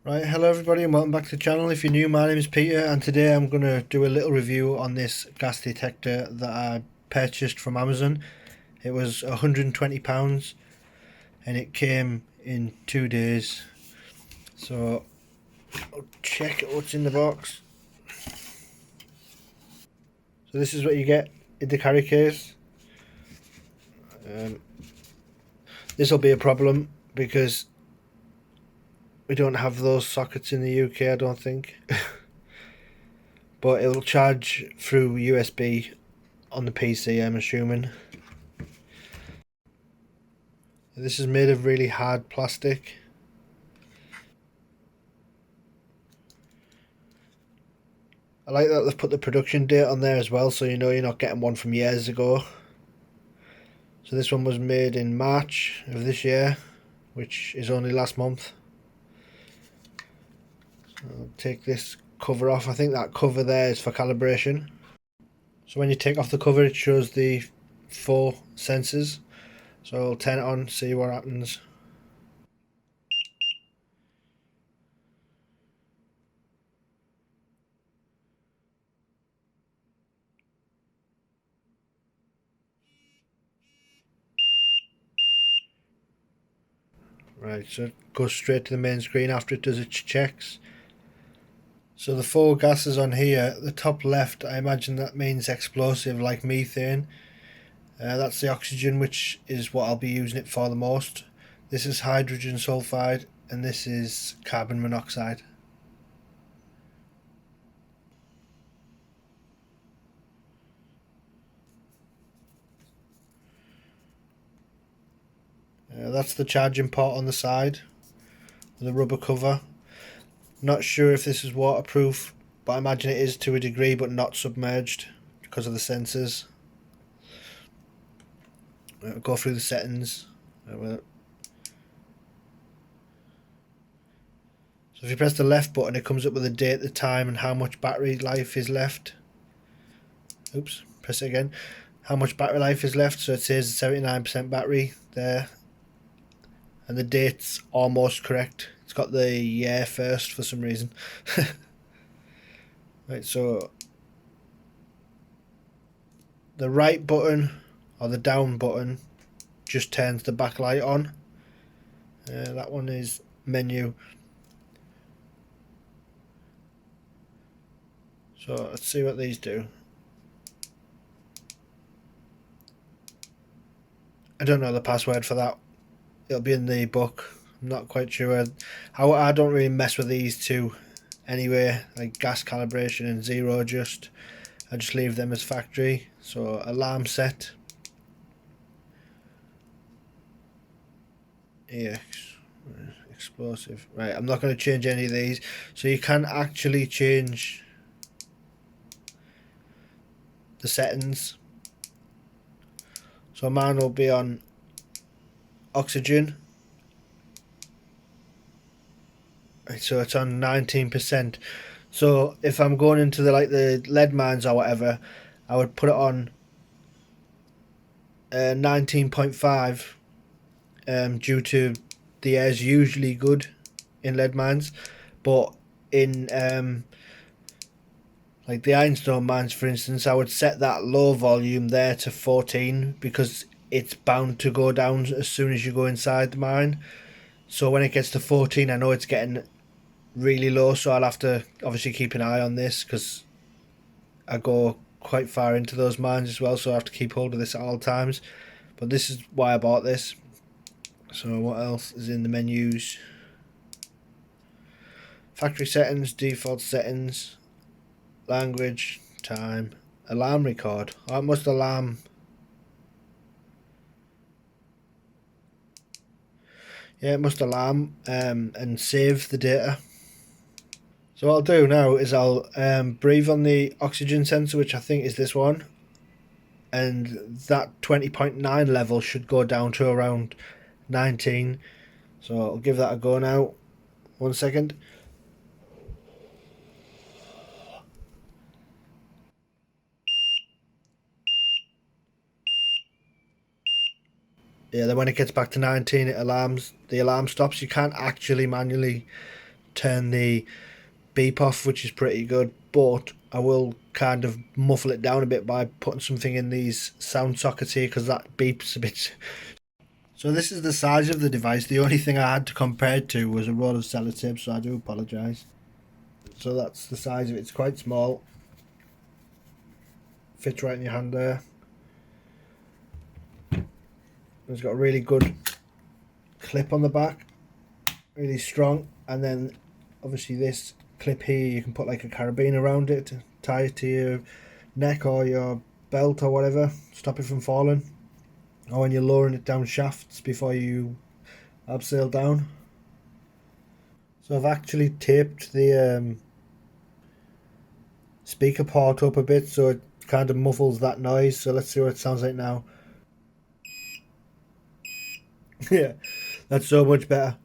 Right, hello everybody and welcome back to the channel. If you're new, my name is Peter and today I'm going to do a little review on this gas detector that I purchased from Amazon. It was £120 and it came in 2 days. So I'll check what's in the box. So this is what you get in the carry case. This will be a problem because we don't have those sockets in the UK, I don't think. But it will charge through USB on the PC, I'm assuming. This is made of really hard plastic. I like that they've put the production date on there as well, so you know you're not getting one from years ago. So this one was made in March of this year, which is only last month. So I'll take this cover off. I think that cover there is for calibration. So when you take off the cover, it shows the 4 sensors. So I'll turn it on, see what happens. Right, so it goes straight to the main screen after it does its checks. So the 4 gases on here, the top left, I imagine that means explosive like methane. That's the oxygen, which is what I'll be using it for the most. This is hydrogen sulfide and this is carbon monoxide. That's the charging port on the side with a rubber cover. Not sure if this is waterproof, but I imagine it is to a degree, but not submerged because of the sensors. Go through the settings. So if you press the left button, it comes up with the date, the time, and how much battery life is left. Oops, press it again. How much battery life is left, so it says 79% battery there. And the date's almost correct. It's got the year first for some reason. Right, so the right button or the down button just turns the backlight on. That one is menu. So let's see what these do. I don't know the password for that. It'll be in the book. I'm not quite sure. I don't really mess with these two anyway, like gas calibration and zero adjust. I just leave them as factory. So alarm set. EX. Explosive. Right, I'm not going to change any of these. So you can actually change the settings. So mine will be on oxygen. Right, so it's on 19%. So if I'm going into the the lead mines or whatever, I would put it on 19.5 due to the air's usually good in lead mines, but in like the ironstone mines, for instance, I would set that low volume there to 14 because it's bound to go down as soon as you go inside the mine. So when it gets to 14, I know it's getting really low, so I'll have to obviously keep an eye on this because I go quite far into those mines as well, so I have to keep hold of this at all times. But this is why I bought this. So what else is in the menus? Factory settings, default settings, language, time, alarm record. Oh, it must alarm. Yeah, it must alarm and save the data. So what I'll do now is I'll breathe on the oxygen sensor, which I think is this one, and that 20.9 level should go down to around 19. So I'll give that a go now. 1 second. Yeah, then when it gets back to 19, it alarms. The alarm stops. You can't actually manually turn the beep off, which is pretty good, but I will kind of muffle it down a bit by putting something in these sound sockets here, because that beeps a bit. So this is the size of the device. The only thing I had to compare it to was a roll of sellotape, so I do apologise. So that's the size of it. It's quite small. Fits right in your hand there. It's got a really good clip on the back, really strong, and then obviously this clip here, you can put like a carabiner around it to tie it to your neck or your belt or whatever, stop it from falling, or when you're lowering it down shafts before you abseil down. So I've actually taped the speaker port up a bit so it kind of muffles that noise. So let's see what it sounds like now. Yeah, that's so much better.